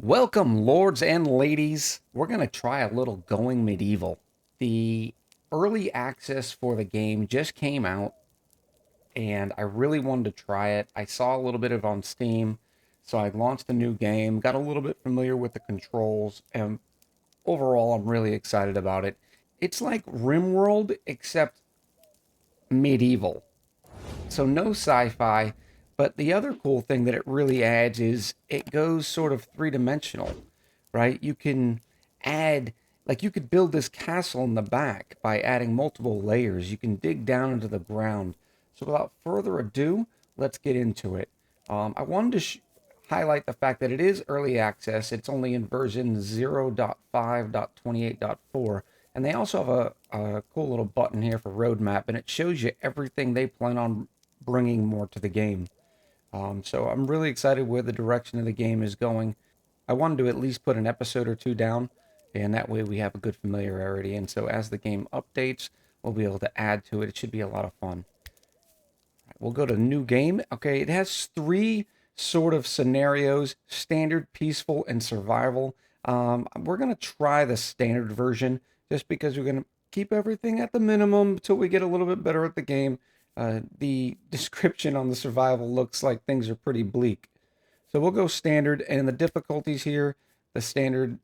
Welcome, lords and ladies. We're going to try a little Going Medieval. The early access for the game just came out, and I really wanted to try it. I saw a little bit of it on Steam, so I launched a new game, got a little bit familiar with the controls, and overall, I'm really excited about it. It's like Rimworld, except medieval. So no sci-fi, but the other cool thing that it really adds is it goes sort of three-dimensional, right? You can add, like you could build this castle in the back by adding multiple layers. You can dig down into the ground. So without further ado, let's get into it. I wanted to highlight the fact that it is early access. It's only in version 0.5.28.4. And they also have a cool little button here for roadmap, and it shows you everything they plan on bringing more to the game. So I'm really excited where the direction of the game is going. I wanted to at least put an episode or two down, and that way we have a good familiarity. And so as the game updates, we'll be able to add to it. It should be a lot of fun. We'll go to new game. Okay, it has three sort of scenarios: standard, peaceful, and survival. We're going to try the standard version just because we're going to keep everything at the minimum until we get a little bit better at the game. The description on the survival looks like things are pretty bleak. So we'll go standard, and the difficulties here, the standard,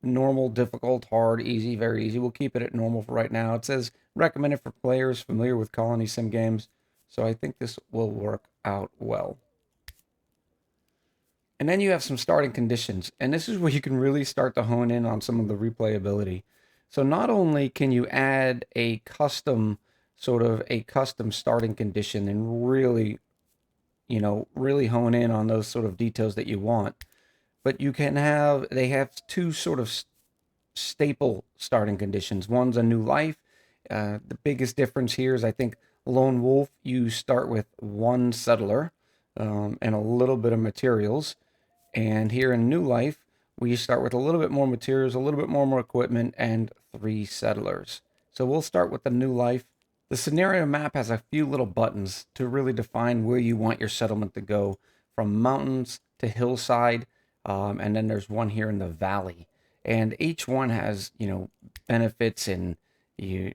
normal, difficult, hard, easy, very easy. We'll keep it at normal for right now. It says recommended for players familiar with colony sim games. So I think this will work out well. And then you have some starting conditions, and this is where you can really start to hone in on some of the replayability. So not only can you add a custom starting condition and really, really hone in on those sort of details that you want, but they have two sort of staple starting conditions. One's a new life. The biggest difference here is I think Lone Wolf, you start with one settler and a little bit of materials. And here in New Life, we start with a little bit more materials, a little bit more equipment, and three settlers. So we'll start with the New Life. The scenario map has a few little buttons to really define where you want your settlement to go, from mountains to hillside, and then there's one here in the valley. And each one has, benefits and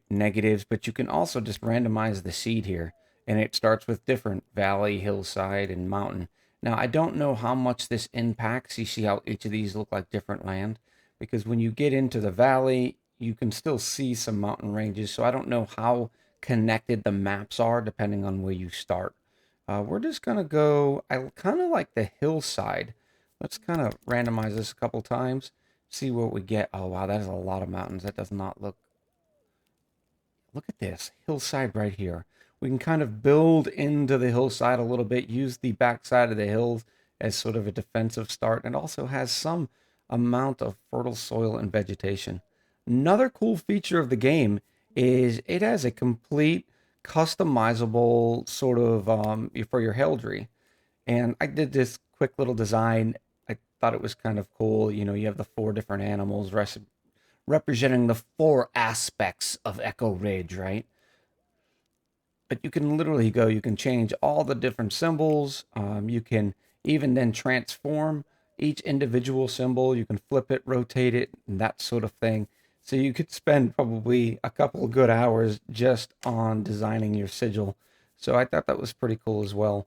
negatives, but you can also just randomize the seed here. And it starts with different valley, hillside, and mountain. Now, I don't know how much this impacts. You see how each of these look like different land? Because when you get into the valley, you can still see some mountain ranges. So I don't know how connected the maps are depending on where you start. We're just going to go, I kind of like the hillside. Let's kind of randomize this a couple times, see what we get. Oh, wow, that is a lot of mountains. That does not look at this hillside right here. We can kind of build into the hillside a little bit, use the backside of the hills as sort of a defensive start, and it also has some amount of fertile soil and vegetation. Another cool feature of the game is it has a complete customizable sort of for your heraldry. And I did this quick little design. I thought it was kind of cool. You have the four different animals representing the four aspects of Echo Ridge, right? But you can literally you can change all the different symbols. You can even then transform each individual symbol. You can flip it, rotate it, and that sort of thing. So you could spend probably a couple of good hours just on designing your sigil. So I thought that was pretty cool as well.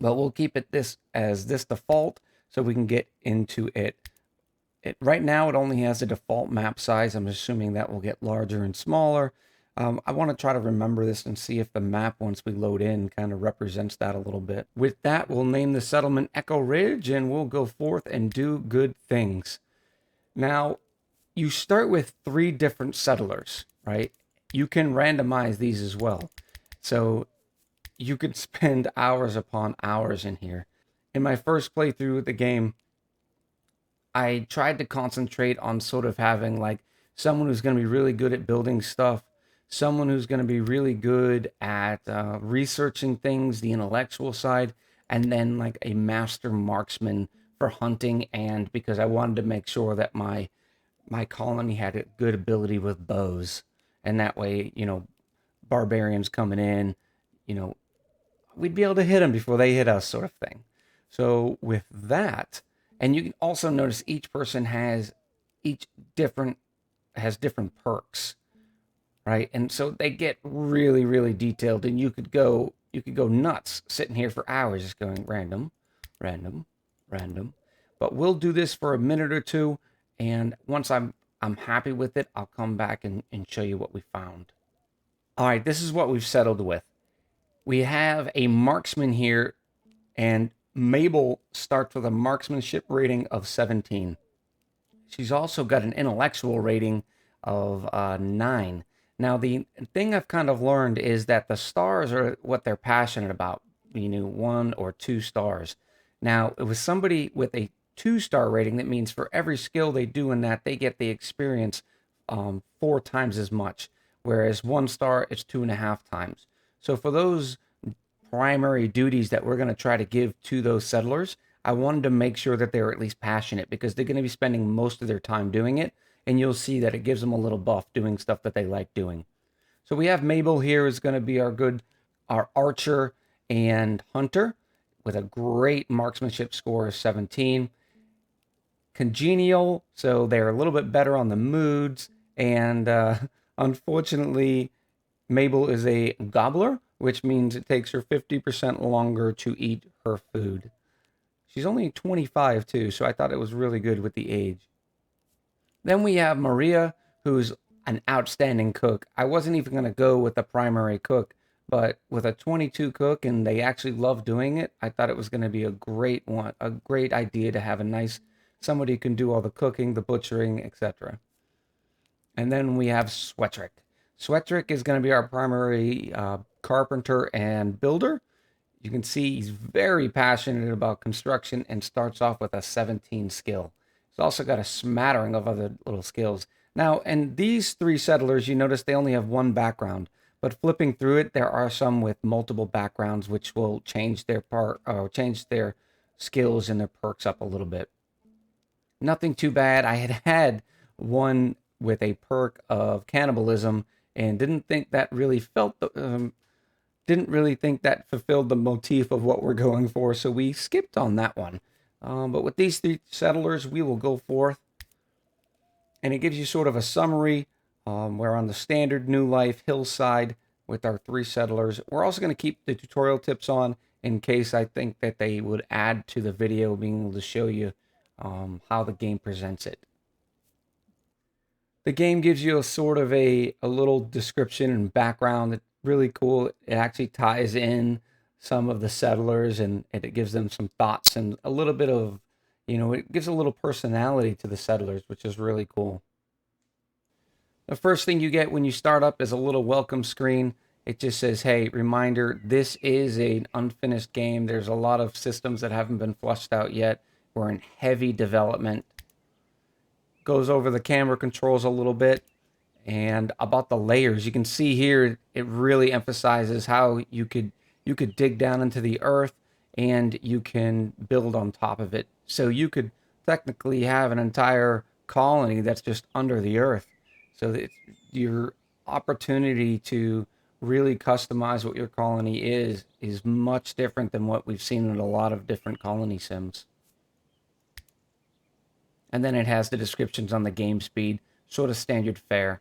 But we'll keep it this default so we can get into it. Right now it only has a default map size. I'm assuming that will get larger and smaller. I want to try to remember this and see if the map, once we load in, kind of represents that a little bit. With that, we'll name the settlement Echo Ridge, and we'll go forth and do good things. Now, you start with three different settlers, right? You can randomize these as well. So you could spend hours upon hours in here. In my first playthrough of the game, I tried to concentrate on sort of having like someone who's going to be really good at building stuff, someone who's going to be really good at researching things, the intellectual side, and then like a master marksman for hunting. And because I wanted to make sure that my colony had a good ability with bows, and that way, barbarians coming in, you know, we'd be able to hit them before they hit us, sort of thing. So with that, And you can also notice each person has each different has different perks, right? And so they get really, really detailed, and you could go nuts sitting here for hours just going random, random, random. But we'll do this for a minute or two, and once I'm happy with it, I'll come back and show you what we found. All right, this is what we've settled with. We have a marksman here, and Mabel starts with a marksmanship rating of 17. She's also got an intellectual rating of 9. Now, the thing I've kind of learned is that the stars are what they're passionate about, 1 or 2 stars. Now, it was somebody with a 2-star rating. That means for every skill they do in that, they get the experience 4 times as much, whereas 1 star, it's 2.5 times. So for those primary duties that we're going to try to give to those settlers, I wanted to make sure that they're at least passionate because they're going to be spending most of their time doing it. And you'll see that it gives them a little buff doing stuff that they like doing. So we have Mabel here is going to be our archer and hunter with a great marksmanship score of 17. Congenial, so they're a little bit better on the moods. And unfortunately, Mabel is a gobbler, which means it takes her 50% longer to eat her food. She's only 25 too, so I thought it was really good with the age. Then we have Maria, who's an outstanding cook. I wasn't even going to go with the primary cook, but with a 22 cook and they actually love doing it, I thought it was going to be a great idea to have a nice somebody who can do all the cooking, the butchering, etc. And then we have Swetrick. Swetrick is going to be our primary carpenter and builder. You can see he's very passionate about construction and starts off with a 17 skill. He's also got a smattering of other little skills. Now, and these 3 settlers, you notice they only have one background, but flipping through it, there are some with multiple backgrounds, which will change their change their skills and their perks up a little bit. Nothing too bad. I had one with a perk of cannibalism and didn't really think that fulfilled the motif of what we're going for, so we skipped on that one. But with these 3 settlers, we will go forth, and it gives you sort of a summary. We're on the standard New Life hillside with our 3 settlers. We're also going to keep the tutorial tips on in case I think that they would add to the video, being able to show you how the game presents it. The game gives you a sort of a little description and background that's really cool. It actually ties in some of the settlers and it gives them some thoughts and a little bit of, it gives a little personality to the settlers, which is really cool. The first thing you get when you start up is a little welcome screen. It just says, hey, reminder, this is an unfinished game. There's a lot of systems that haven't been flushed out yet. We're in heavy development. Goes over the camera controls a little bit and about the layers. You can see here it really emphasizes how you could dig down into the earth and you can build on top of it. So you could technically have an entire colony that's just under the earth. So that your opportunity to really customize what your colony is much different than what we've seen in a lot of different colony sims. And then it has the descriptions on the game speed, sort of standard fare.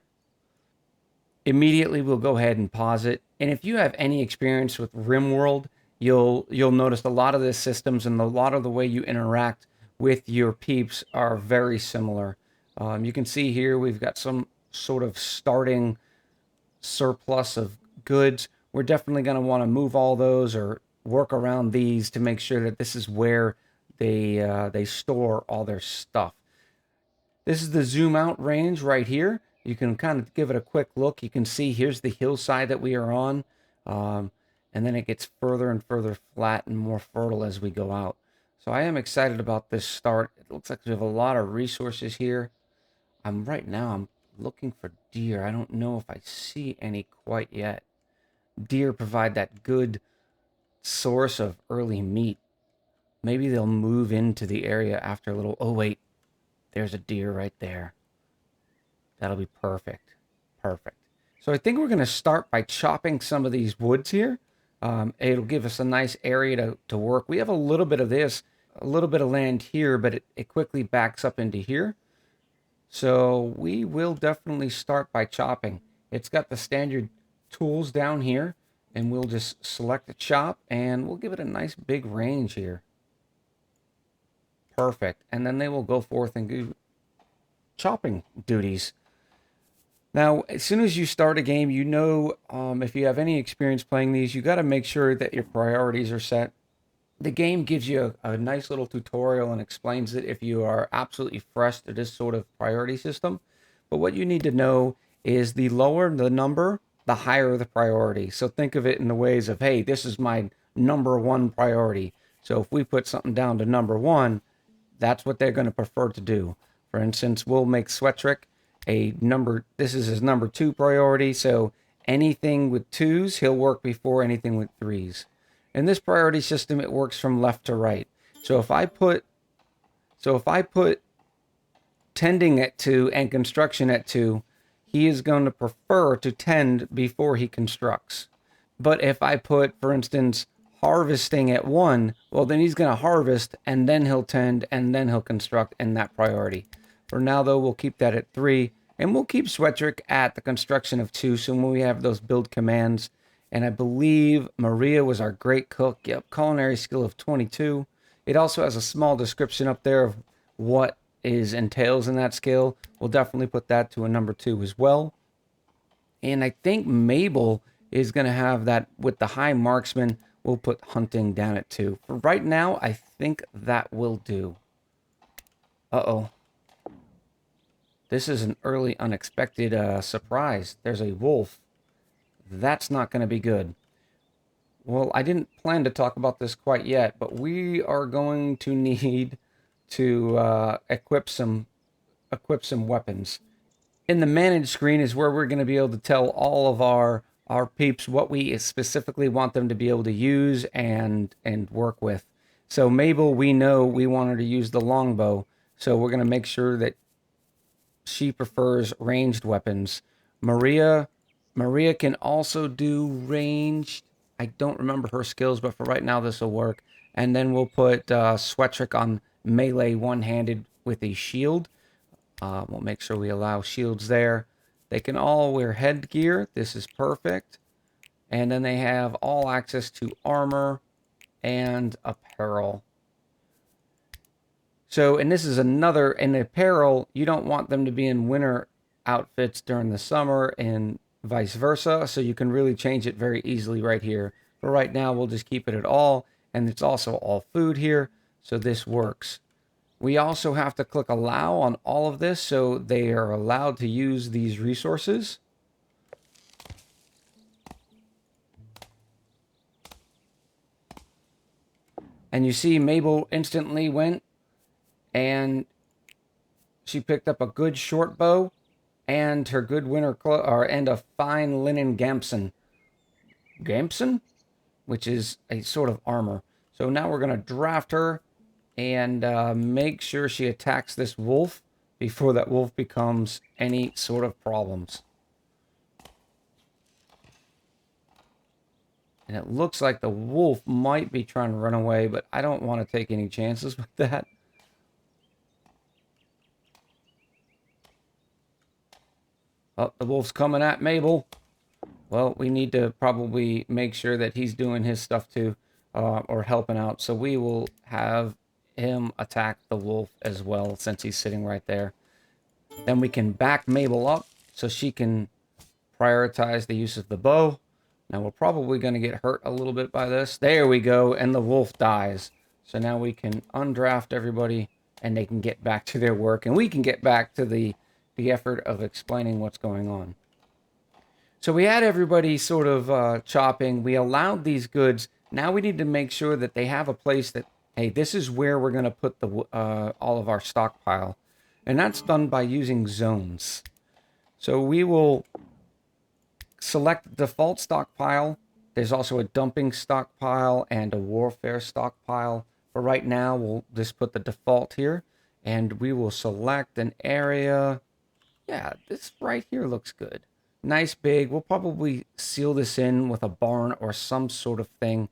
Immediately we'll go ahead and pause it. And if you have any experience with Rimworld, you'll notice a lot of the systems and a lot of the way you interact with your peeps are very similar. You can see here we've got some sort of starting surplus of goods. We're definitely going to want to move all those or work around these to make sure that this is where they store all their stuff. This is the zoom out range right here. You can kind of give it a quick look. You can see here's the hillside that we are on. And then it gets further and further flat and more fertile as we go out. So I am excited about this start. It looks like we have a lot of resources here. Right now I'm looking for deer. I don't know if I see any quite yet. Deer provide that good source of early meat. Maybe they'll move into the area after a little. Oh wait, there's a deer right there. That'll be perfect. Perfect. So I think we're going to start by chopping some of these woods here. It'll give us a nice area to work. We have a little bit of this a little bit of land here, but it quickly backs up into here. So we will definitely start by chopping. It's got the standard tools down here, and we'll just select the chop, and we'll give it a nice big range here. Perfect. And then they will go forth and do chopping duties. Now, as soon as you start a game, you know, if you have any experience playing these, you got to make sure that your priorities are set. The game gives you a nice little tutorial and explains it if you are absolutely fresh to this sort of priority system. But what you need to know is the lower the number, the higher the priority. So think of it in the ways of, hey, this is my number one priority. So if we put something down to number one, that's what they're going to prefer to do. For instance, we'll make Swetrick a number, this is his number two priority. So anything with twos, he'll work before anything with threes. In this priority system, it works from left to right. So if I put tending at 2 and construction at 2, he is going to prefer to tend before he constructs. But if I put, for instance, harvesting at 1, well, then he's going to harvest and then he'll tend and then he'll construct in that priority. For now, though, we'll keep that at 3, and we'll keep Swetrick at the construction of 2. So when we have those build commands, and I believe Maria was our great cook. Yep, culinary skill of 22. It also has a small description up there of what is entails in that skill. We'll definitely put that to a number 2 as well. And I think Mabel is going to have that with the high marksman. We'll put hunting down at 2. For right now, I think that will do. Uh-oh. This is an early unexpected surprise. There's a wolf. That's not going to be good. Well, I didn't plan to talk about this quite yet, but we are going to need to equip some weapons. In the manage screen is where we're going to be able to tell all of our peeps what we specifically want them to be able to use and work with. So Mabel, we know we want her to use the longbow, so we're going to make sure that she prefers ranged weapons. Maria can also do ranged. I don't remember her skills, but for right now this will work. And then we'll put Swetrick on melee one-handed with a shield. We'll make sure we allow shields there. They can all wear headgear. This is perfect. And then they have all access to armor and apparel. So, and this is another, in apparel, you don't want them to be in winter outfits during the summer and vice versa. So you can really change it very easily right here. But right now, we'll just keep it at all. And it's also all food here. So this works. We also have to click allow on all of this so they are allowed to use these resources. And you see Mabel instantly went and she picked up a good short bow and her good winter and a fine linen gamson, which is a sort of armor. So now we're going to draft her and make sure she attacks this wolf before that wolf becomes any sort of problems. And it looks like the wolf might be trying to run away, but I don't want to take any chances with that. Oh, the wolf's coming at Mabel. Well, we need to probably make sure that he's doing his stuff too, or helping out. So we will have him attack the wolf as well, since he's sitting right there. Then we can back Mabel up so she can prioritize the use of the bow. Now we're probably going to get hurt a little bit by this. There we go, and the wolf dies. So now we can undraft everybody, and they can get back to their work, and we can get back to the effort of explaining what's going on. So we had everybody sort of chopping. We allowed these goods. Now we need to make sure that they have a place that, hey, this is where we're going to put the all of our stockpile. And that's done by using zones. So we will select default stockpile. There's also a dumping stockpile and a warfare stockpile. For right now, we'll just put the default here. And we will select an area. Yeah, this right here looks good. Nice big. We'll probably seal this in with a barn or some sort of thing.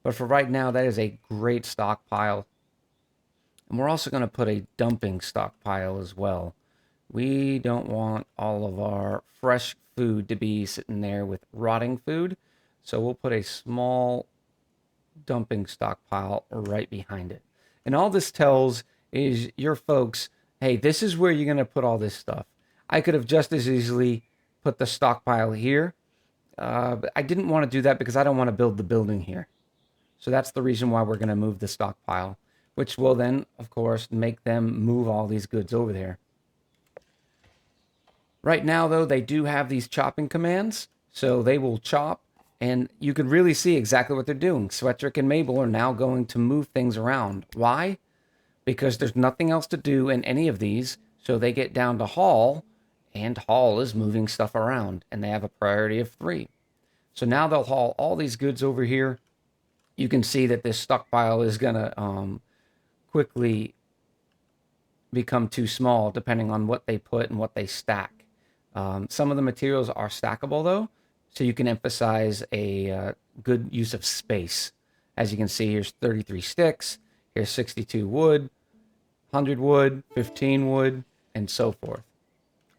But for right now, that is a great stockpile. And we're also going to put a dumping stockpile as well. We don't want all of our fresh food to be sitting there with rotting food. So we'll put a small dumping stockpile right behind it. And all this tells is your folks, hey, this is where you're going to put all this stuff. I could have just as easily put the stockpile here, but I didn't want to do that because I don't want to build the building here. So that's the reason why we're going to move the stockpile, which will then, of course, make them move all these goods over there. Right now, though, they do have these chopping commands, so they will chop, and you can really see exactly what they're doing. Swetrick and Mabel are now going to move things around. Why? Because there's nothing else to do in any of these, so they get down to Hall, and Hall is moving stuff around, and they have a priority of 3. So now they'll haul all these goods over here. You can see that this stockpile is going to quickly become too small depending on what they put and what they stack. Some of the materials are stackable though, so you can emphasize a good use of space. As you can see, here's 33 sticks, here's 62 wood, 100 wood, 15 wood, and so forth.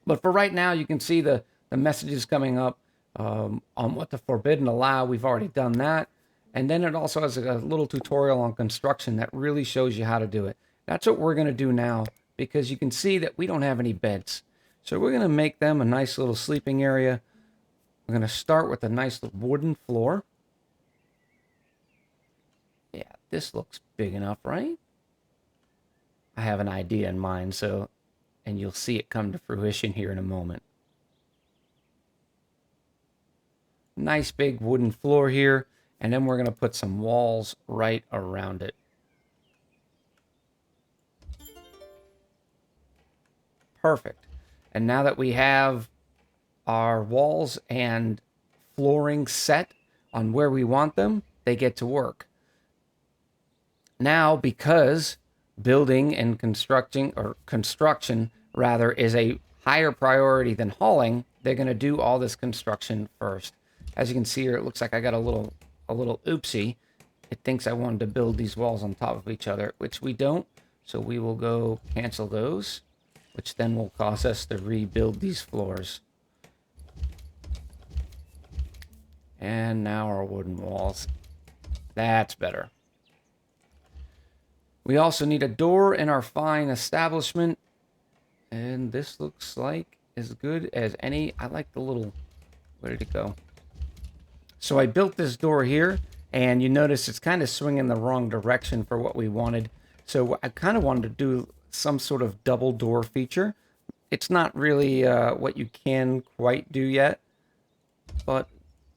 But for right now, you can see the messages coming up on what to forbid and allow. We've already done that. And then it also has a little tutorial on construction that really shows you how to do it. That's what we're going to do now, because you can see that we don't have any beds. So we're going to make them a nice little sleeping area. We're going to start with a nice wooden floor. Yeah, this looks big enough, right? I have an idea in mind, so, and you'll see it come to fruition here in a moment. Nice big wooden floor here, and then we're going to put some walls right around it. Perfect. And now that we have our walls and flooring set on where we want them, they get to work. Now, because building and construction rather is a higher priority than hauling, they're going to do all this construction first. As you can see here, it looks like I got a little oopsie. It thinks I wanted to build these walls on top of each other, which we don't. So we will go cancel those, which then will cause us to rebuild these floors. And now our wooden walls. That's better. We also need a door in our fine establishment. And this looks like as good as any. I like the little, where did it go? So I built this door here, and you notice it's kind of swinging the wrong direction for what we wanted. So I kind of wanted to do some sort of double door feature. It's not really what you can quite do yet, but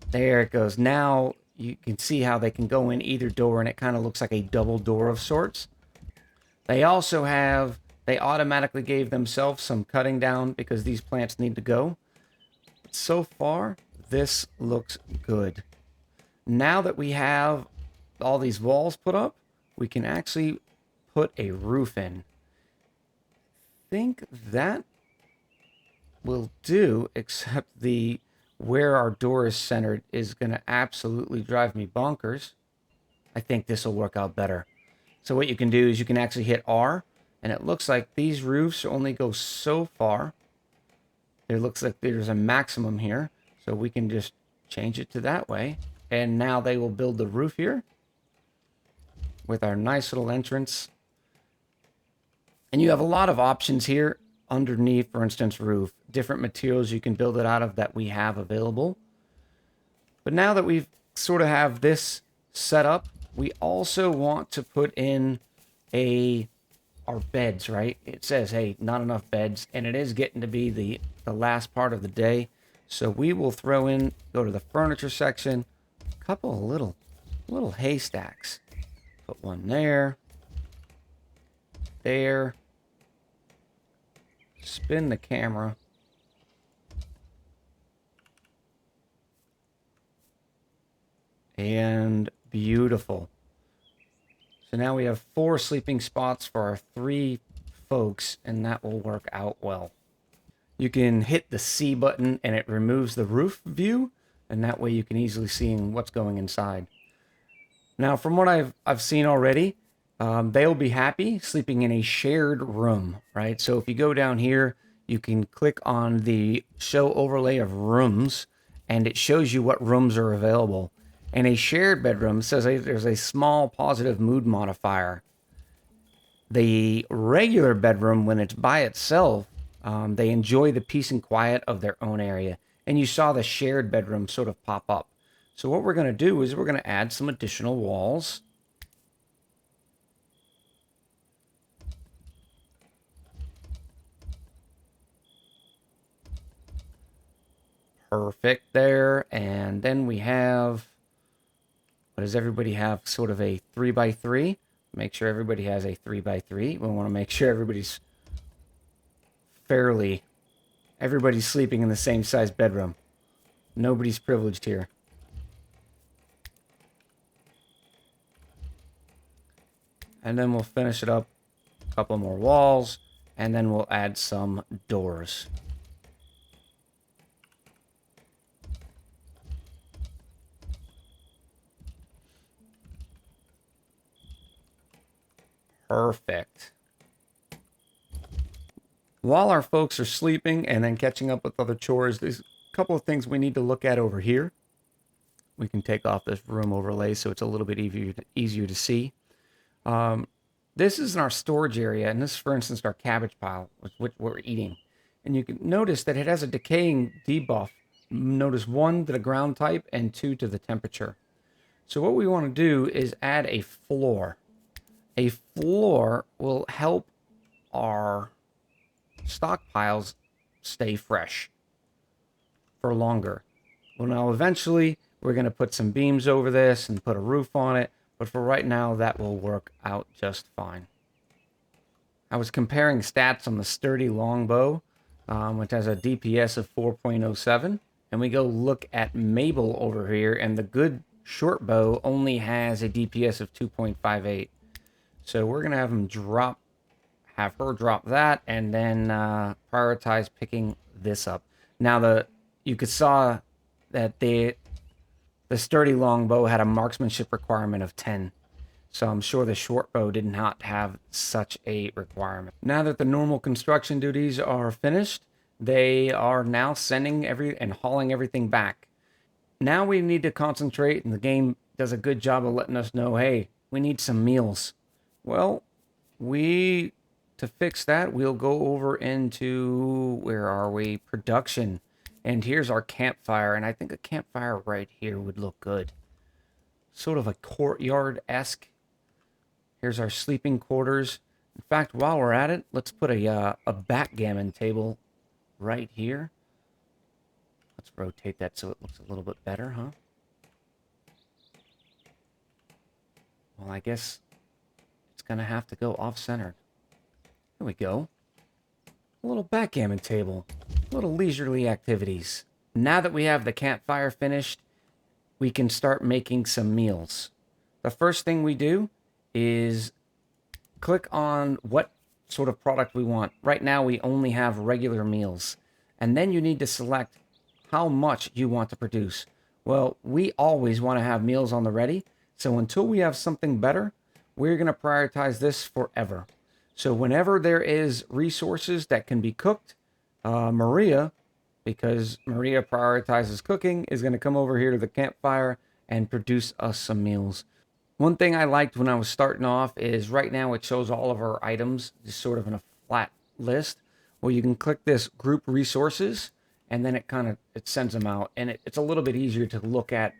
there it goes. Now you can see how they can go in either door, and it kind of looks like a double door of sorts. They also have, they automatically gave themselves some cutting down because these plants need to go. But so far, this looks good. Now that we have all these walls put up, we can actually put a roof in. I think that will do, except the where our door is centered is going to absolutely drive me bonkers. I think this will work out better. So what you can do is you can actually hit R, and it looks like these roofs only go so far. There looks like there's a maximum here, so we can just change it to that way. And now they will build the roof here with our nice little entrance. And you have a lot of options here underneath, for instance, roof. Different materials you can build it out of that we have available. But now that we've sort of have this set up, we also want to put in our beds, right? It says, hey, not enough beds, and it is getting to be the last part of the day. So we will throw in, go to the furniture section, a couple of little haystacks. Put one there, there. Spin the camera. And beautiful. So now we have 4 sleeping spots for our 3 folks, and that will work out well. You can hit the C button and it removes the roof view, and that way you can easily see what's going inside. Now, from what I've seen already, they'll be happy sleeping in a shared room, right? So if you go down here, you can click on the show overlay of rooms, and it shows you what rooms are available. And a shared bedroom says there's a small positive mood modifier. The regular bedroom, when it's by itself, they enjoy the peace and quiet of their own area. And you saw the shared bedroom sort of pop up. So what we're going to do is we're going to add some additional walls. Perfect there. And then we have, what does everybody have? Sort of a 3x3. Make sure everybody has a 3x3. We want to make sure everybody's sleeping in the same size bedroom. Nobody's privileged here. And then we'll finish it up, a couple more walls, and then we'll add some doors. Perfect. While our folks are sleeping and then catching up with other chores, there's a couple of things we need to look at over here. We can take off this room overlay so it's a little bit easier to see. This is our storage area, and this is, for instance, our cabbage pile, which we're eating. And you can notice that it has a decaying debuff. Notice 1 to the ground type and 2 to the temperature. So what we want to do is add a floor. A floor will help our stockpiles stay fresh for longer. Well, now eventually we're going to put some beams over this and put a roof on it, but for right now that will work out just fine. I was comparing stats on the sturdy longbow, which has a DPS of 4.07, and we go look at Mabel over here, and the good short bow only has a DPS of 2.58. So we're gonna have her drop that, and then prioritize picking this up. Now you could saw that the sturdy longbow had a marksmanship requirement of 10. So I'm sure the short bow did not have such a requirement. Now that the normal construction duties are finished, they are now sending and hauling everything back. Now we need to concentrate, and the game does a good job of letting us know, hey, we need some meals. Well, to fix that, we'll go over into, where are we? Production. And here's our campfire, and I think a campfire right here would look good. Sort of a courtyard-esque. Here's our sleeping quarters. In fact, while we're at it, let's put a backgammon table right here. Let's rotate that so it looks a little bit better, huh? Well, I guess it's going to have to go off-centered. There we go. A little backgammon table. Little leisurely activities. Now that we have the campfire finished, we can start making some meals. The first thing we do is click on what sort of product we want. Right now we only have regular meals. And then you need to select how much you want to produce. Well, we always want to have meals on the ready. So until we have something better, we're going to prioritize this forever. So whenever there is resources that can be cooked, Maria, because Maria prioritizes cooking, is going to come over here to the campfire and produce us some meals. One thing I liked when I was starting off is right now it shows all of our items just sort of in a flat list. Well, you can click this group resources, and then it sends them out, and it's a little bit easier to look at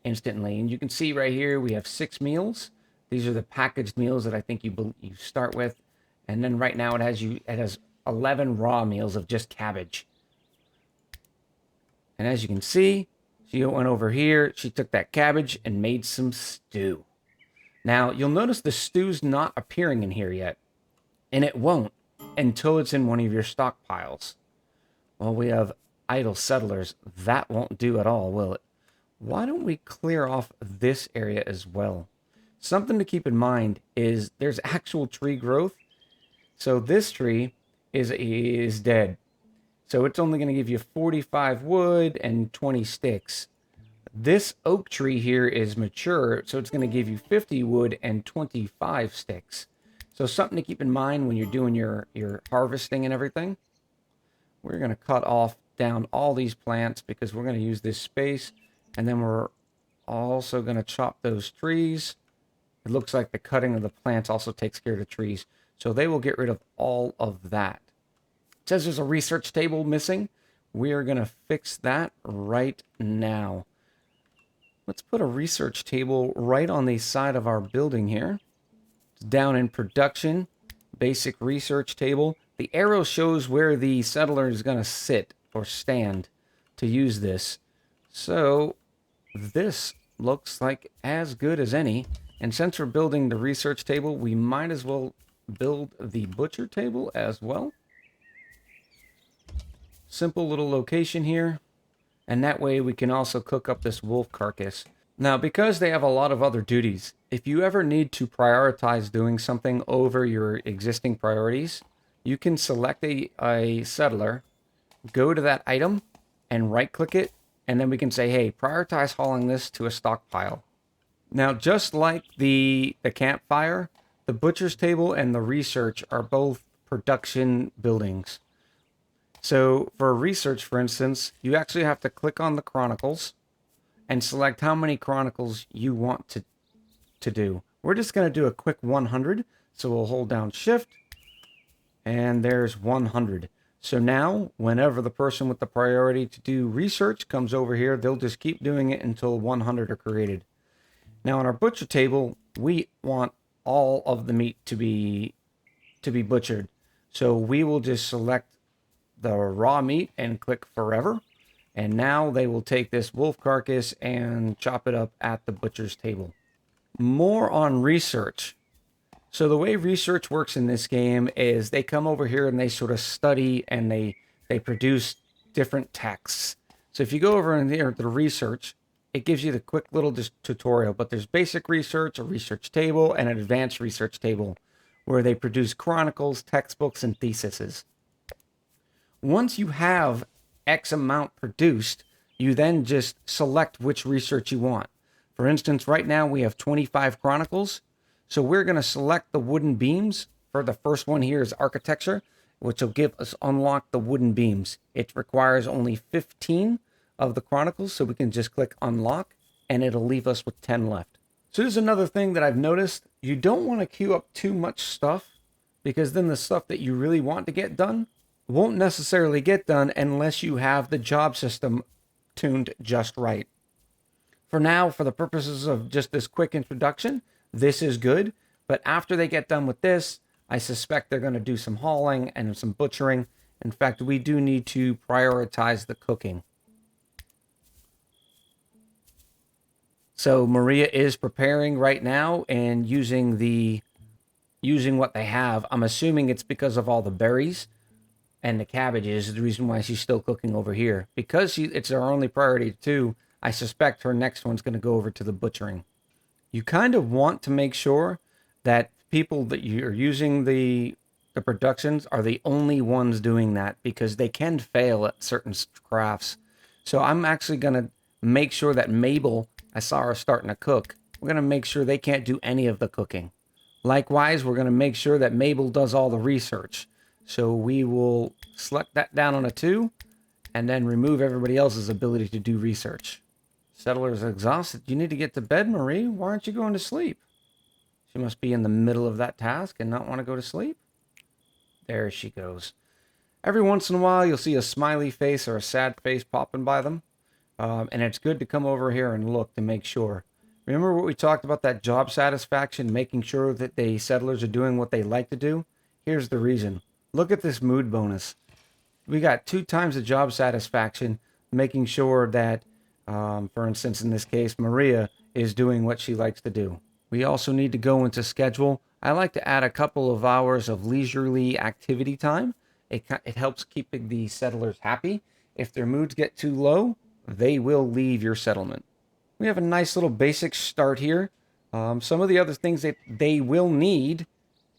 instantly. And you can see right here we have 6 meals. These are the packaged meals that I think you start with, and then right now it has 11 raw meals of just cabbage. And as you can see, she went over here, she took that cabbage and made some stew. Now, you'll notice the stew's not appearing in here yet, and it won't until it's in one of your stockpiles. Well, we have idle settlers. That won't do at all, will it? Why don't we clear off this area as well? Something to keep in mind is there's actual tree growth. So this tree is dead. So it's only going to give you 45 wood and 20 sticks. This oak tree here is mature, so it's going to give you 50 wood and 25 sticks. So something to keep in mind when you're doing your harvesting and everything. We're going to cut off down all these plants because we're going to use this space. And then we're also going to chop those trees. It looks like the cutting of the plants also takes care of the trees. So they will get rid of all of that. It says there's a research table missing. We are going to fix that right now. Let's put a research table right on the side of our building here. It's down in production, basic research table. The arrow shows where the settler is going to sit or stand to use this. So this looks like as good as any. And since we're building the research table, we might as well build the butcher table as well. Simple little location here. And that way we can also cook up this wolf carcass. Now, because they have a lot of other duties, if you ever need to prioritize doing something over your existing priorities, you can select a settler, go to that item, and right-click it, and then we can say, hey, prioritize hauling this to a stockpile. Now, just like the campfire, the butcher's table and the research are both production buildings. So for research, for instance, you actually have to click on the chronicles and select how many chronicles you want to do. We're just going to do a quick 100. So we'll hold down shift and there's 100. So now whenever the person with the priority to do research comes over here, they'll just keep doing it until 100 are created. Now on our butcher table, we want all of the meat to be butchered. So we will just select the raw meat and click forever. And now they will take this wolf carcass and chop it up at the butcher's table. More on research. So the way research works in this game is they come over here and they sort of study and they produce different texts. So if you go over in here to the research, it gives you the quick little tutorial, but there's basic research, a research table, and an advanced research table where they produce chronicles, textbooks, and theses. Once you have X amount produced, you then just select which research you want. For instance, right now we have 25 chronicles. So we're going to select the wooden beams. For the first one here is architecture, which will give us unlock the wooden beams. It requires only 15 of the chronicles, so we can just click unlock and it'll leave us with 10 left. So here's another thing that I've noticed. You don't want to queue up too much stuff because then the stuff that you really want to get done won't necessarily get done unless you have the job system tuned just right. For now, for the purposes of just this quick introduction, this is good. But after they get done with this, I suspect they're going to do some hauling and some butchering. In fact, we do need to prioritize the cooking. So Maria is preparing right now and using what they have. I'm assuming it's because of all the berries and the cabbages is the reason why she's still cooking over here. Because it's her only priority too, I suspect her next one's going to go over to the butchering. You kind of want to make sure that people that you're using the productions are the only ones doing that because they can fail at certain crafts. So I'm actually going to make sure that Mabel, I saw her starting to cook. We're going to make sure they can't do any of the cooking. Likewise, we're going to make sure that Mabel does all the research. So we will select that down on a 2 and then remove everybody else's ability to do research. Settler's exhausted. You need to get to bed, Marie. Why aren't you going to sleep? She must be in the middle of that task and not want to go to sleep. There she goes. Every once in a while, you'll see a smiley face or a sad face popping by them. And it's good to come over here and look to make sure. Remember what we talked about, that job satisfaction, making sure that the settlers are doing what they like to do? Here's the reason. Look at this mood bonus. We got 2 times the job satisfaction, making sure that, for instance, in this case, Maria is doing what she likes to do. We also need to go into schedule. I like to add a couple of hours of leisurely activity time. It helps keeping the settlers happy. If their moods get too low, they will leave your settlement. We have a nice little basic start here. Some of the other things that they will need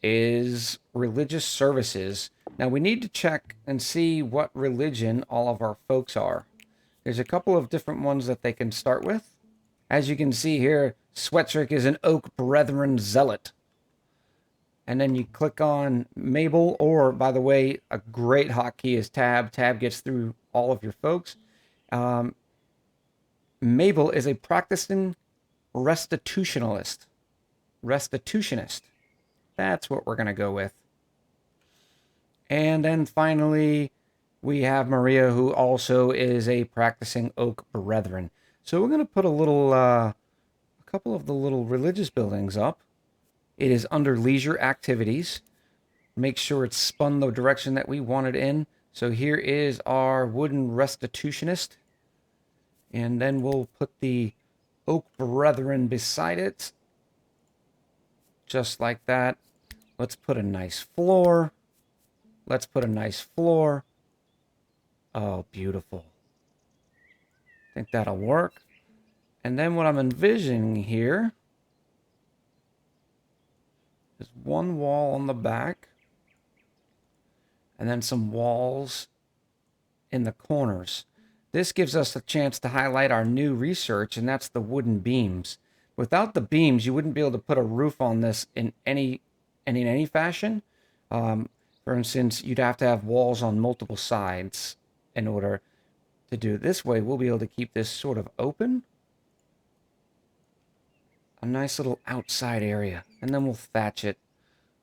is religious services. Now we need to check and see what religion all of our folks are. There's a couple of different ones that they can start with. As you can see here, Swetrick is an Oak Brethren Zealot. And then you click on Mabel, or by the way, a great hotkey is Tab. Tab gets through all of your folks. Um, Mabel is a practicing restitutionalist. Restitutionist. That's what we're going to go with. And then finally, we have Maria, who also is a practicing Oak Brethren. So we're going to put a couple of the little religious buildings up. It is under leisure activities. Make sure it's spun the direction that we want it in. So here is our wooden restitutionist. And then we'll put the Oak Brethren beside it. Just like that. Let's put a nice floor. Let's put a nice floor. Oh, beautiful. I think that'll work. And then what I'm envisioning here is one wall on the back. And then some walls in the corners. This gives us a chance to highlight our new research, and that's the wooden beams. Without the beams, you wouldn't be able to put a roof on this in any fashion. For instance, you'd have to have walls on multiple sides in order to do it. This way, we'll be able to keep this sort of open. A nice little outside area. And then we'll thatch it.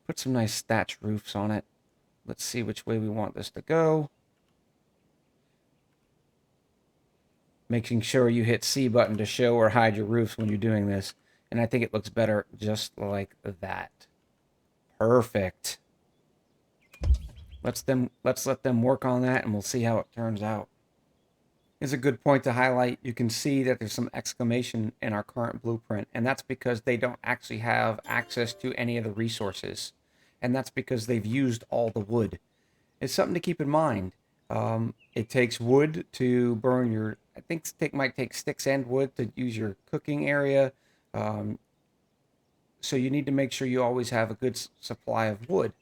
Put some nice thatch roofs on it. Let's see which way we want this to go. Making sure you hit C button to show or hide your roofs when you're doing this. And I think it looks better just like that. Perfect. Let's let them work on that, and we'll see how it turns out. Here's a good point to highlight. You can see that there's some exclamation in our current blueprint, and that's because they don't actually have access to any of the resources. And that's because they've used all the wood. It's something to keep in mind. It takes wood to burn your, I think it might take sticks and wood to use your cooking area. So you need to make sure you always have a good supply of wood.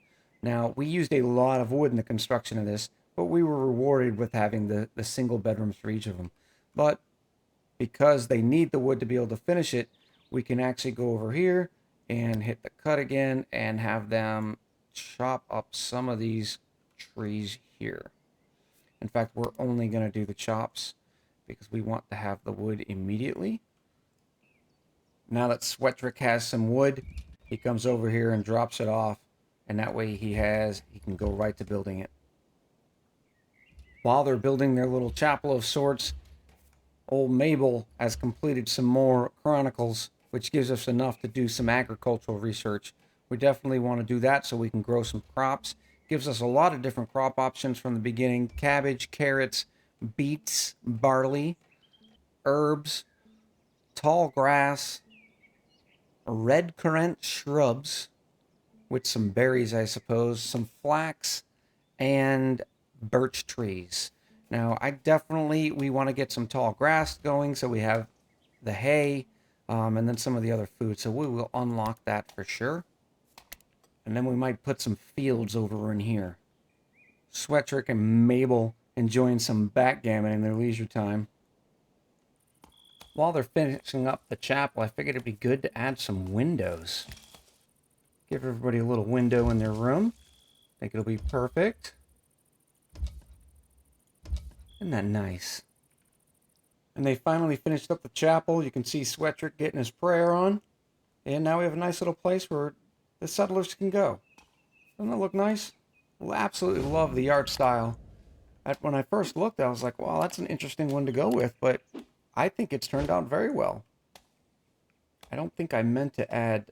Now, we used a lot of wood in the construction of this, but we were rewarded with having the single bedrooms for each of them. But because they need the wood to be able to finish it, we can actually go over here and hit the cut again and have them chop up some of these trees here. In fact, we're only going to do the chops because we want to have the wood immediately. Now that Swetrick has some wood, he comes over here and drops it off, and that way he can go right to building it. While they're building their little chapel of sorts, old Mabel has completed some more chronicles, which gives us enough to do some agricultural research. We definitely want to do that so we can grow some crops. Gives us a lot of different crop options from the beginning: cabbage, carrots, beets, barley, herbs, tall grass, red currant shrubs with some berries, I suppose, some flax, and birch trees. Now, we want to get some tall grass going so we have the hay, and then some of the other food. So we will unlock that for sure. And then we might put some fields over in here. Swetrick and Mabel enjoying some backgammon in their leisure time. While they're finishing up the chapel, I figured it'd be good to add some windows. Give everybody a little window in their room. I think it'll be perfect. Isn't that nice? And they finally finished up the chapel. You can see Swetrick getting his prayer on. And now we have a nice little place where the settlers can go. Doesn't that look nice? I absolutely love the art style. When I first looked, I was like, wow, that's an interesting one to go with, but I think it's turned out very well. I don't think I meant to add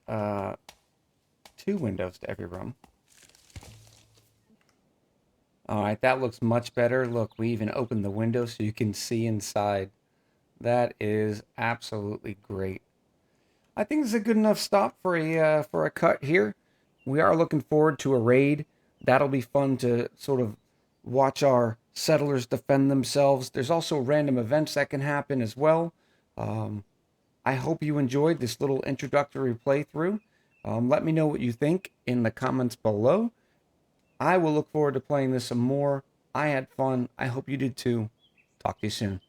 2 windows to every room. All right, that looks much better. Look, we even opened the window so you can see inside. That is absolutely great. I think this is a good enough stop for a cut here. We are looking forward to a raid. That'll be fun to sort of watch our settlers defend themselves. There's also random events that can happen as well. I hope you enjoyed this little introductory playthrough. Let me know what you think in the comments below. I will look forward to playing this some more. I had fun. I hope you did too. Talk to you soon.